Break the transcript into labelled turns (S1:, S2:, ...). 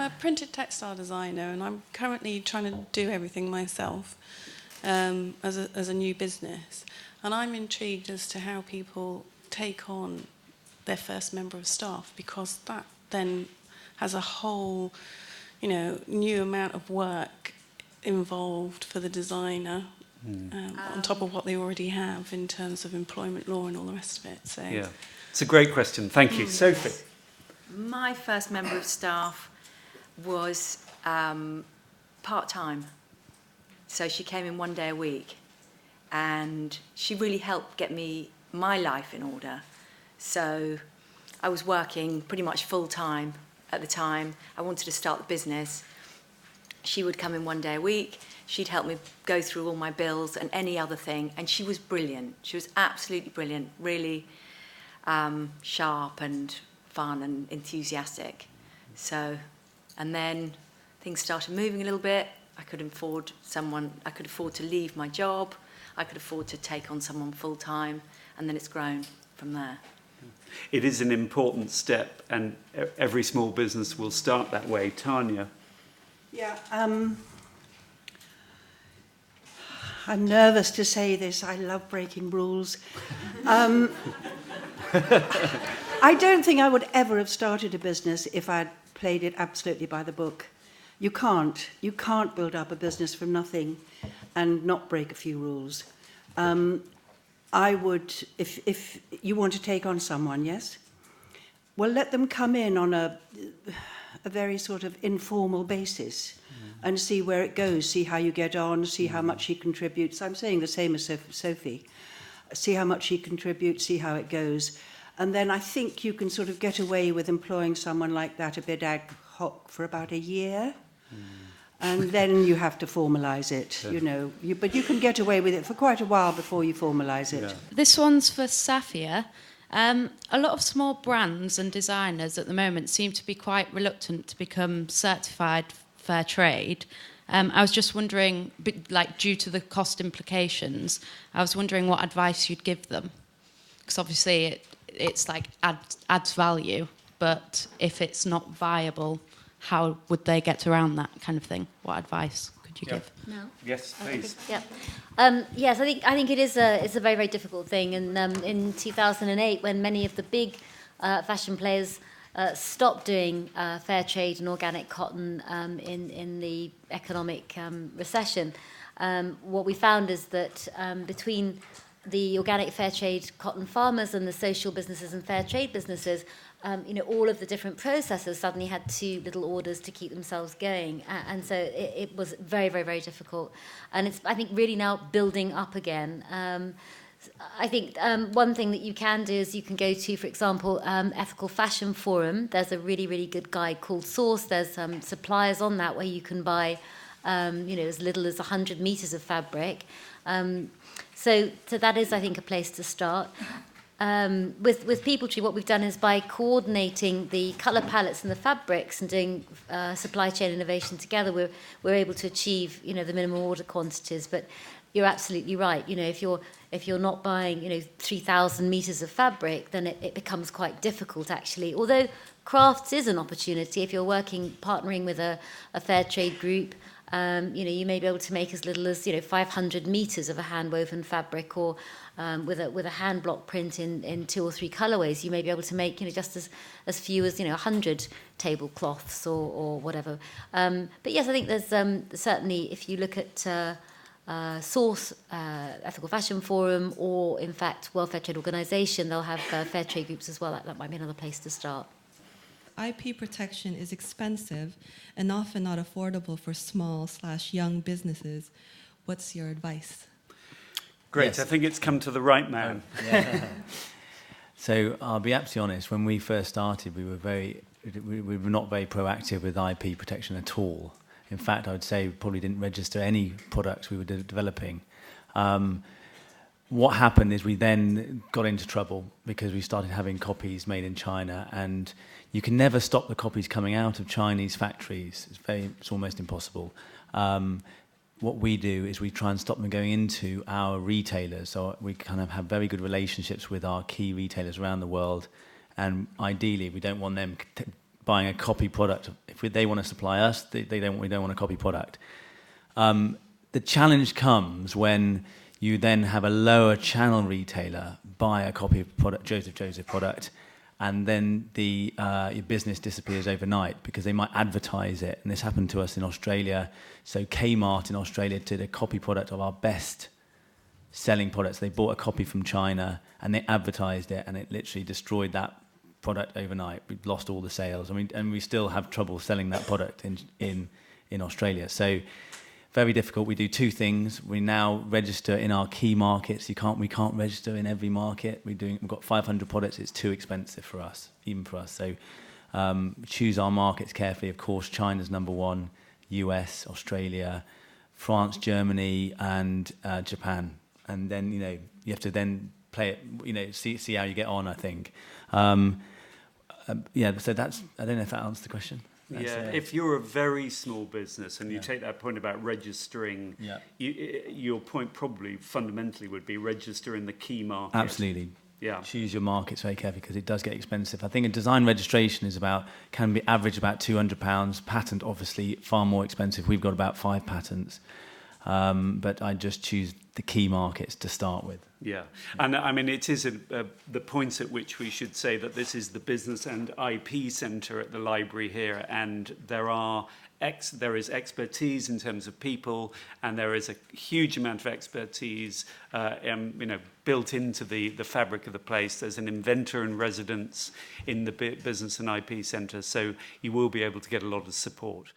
S1: a printed textile designer, and I'm currently trying to do everything myself as a new business. And I'm intrigued as to how people take on their first member of staff, because that then has a whole, new amount of work involved for the designer, on top of what they already have in terms of employment law and all the rest of it. So
S2: yeah, it's a great question. Thank you, Sophie.
S3: My first member of staff was part-time. So she came in 1 day a week, and she really helped get my life in order. So I was working pretty much full-time at the time. I wanted to start the business. She would come in 1 day a week. She'd help me go through all my bills and any other thing. And she was brilliant. She was absolutely brilliant, really sharp and fun and enthusiastic. So, and then things started moving a little bit. I could afford to leave my job. I could afford to take on someone full-time. And then it's grown from there.
S2: It is an important step, and every small business will start that way. Tanya?
S4: Yeah, I'm nervous to say this. I love breaking rules. I don't think I would ever have started a business if I'd played it absolutely by the book. You can't. You can't build up a business from nothing and not break a few rules. I would, if you want to take on someone, yes? Well, let them come in on a very sort of informal basis and see where it goes, see how you get on, see how much she contributes. I'm saying the same as Sophie. See how much she contributes, see how it goes. And then I think you can sort of get away with employing someone like that a bit ad hoc for about a year. And then you have to formalise it, but you can get away with it for quite a while before you formalise it.
S2: Yeah.
S5: This one's for Safia. A lot of small brands and designers at the moment seem to be quite reluctant to become certified fair trade. I was just wondering, due to the cost implications, I was wondering what advice you'd give them. Because obviously it's adds value, but if it's not viable, how would they get around that kind of thing? What advice could you give?
S6: No.
S2: Yes, please.
S6: Yes, I think it is it's a very, very difficult thing. And in 2008, when many of the big fashion players stopped doing fair trade and organic cotton in the economic recession, what we found is that between the organic fair trade cotton farmers and the social businesses and fair trade businesses, all of the different processors suddenly had too little orders to keep themselves going. And so it was very, very, very difficult. And it's, I think, really now building up again. I think one thing that you can do is you can go to, for example, Ethical Fashion Forum. There's a really, really good guide called Source. There's suppliers on that where you can buy, as little as 100 meters of fabric. So that is, I think, a place to start. With Peopletree, what we've done is by coordinating the colour palettes and the fabrics and doing supply chain innovation together, we're able to achieve, the minimum order quantities. But you're absolutely right. If you're not buying, 3,000 meters of fabric, then it becomes quite difficult, actually. Although crafts is an opportunity. If you're partnering with a fair trade group, you may be able to make as little as 500 meters of a hand-woven fabric, or with a hand block print in 2 or 3 colorways, you may be able to make just as few as 100 tablecloths or whatever. But yes, I think there's certainly, if you look at Source, Ethical Fashion Forum, or in fact World Fair Trade Organization, they'll have fair trade groups as well. That might be another place to start.
S7: IP protection is expensive and often not affordable for small/young businesses. What's your advice?
S2: Great,
S8: Yes.
S2: I think it's come to the right man.
S8: So I'll be absolutely honest, when we first started, we were not very proactive with IP protection at all. In fact, I would say we probably didn't register any products we were developing. What happened is we then got into trouble because we started having copies made in China, and you can never stop the copies coming out of Chinese factories. It's almost impossible. What we do is we try and stop them going into our retailers. So we kind of have very good relationships with our key retailers around the world, and ideally we don't want them buying a copy product. If they want to supply us, we don't want a copy product. The challenge comes when you then have a lower channel retailer buy a copy of product, Joseph product, and then your business disappears overnight because they might advertise it. And this happened to us in Australia. So Kmart in Australia did a copy product of our best selling products. They bought a copy from China and they advertised it, and it literally destroyed that product overnight. We lost all the sales. I mean, and we still have trouble selling that product in Australia. So very difficult. We do two things. We now register in our key markets. We can't register in every market. We've got 500 products. It's too expensive for us, even for us. So choose our markets carefully. Of course, China's number one, US, Australia, France, Germany, and Japan. And then, you have to then play it, see how you get on, I think. So that's, I don't know if that answers the question.
S2: If you're a very small business and you take that point about registering, your point probably fundamentally would be register in the key market.
S8: Absolutely.
S2: Yeah.
S8: Choose your markets very carefully because it does get expensive. I think a design registration can be average about £200. Patent, obviously, far more expensive. We've got about 5 patents. But I just choose the key markets to start with.
S2: Yeah, and I mean, it is the point at which we should say that this is the business and IP centre at the library here, and there is expertise in terms of people, and there is a huge amount of expertise, built into the fabric of the place. There's an inventor in residence in the business and IP centre, so you will be able to get a lot of support.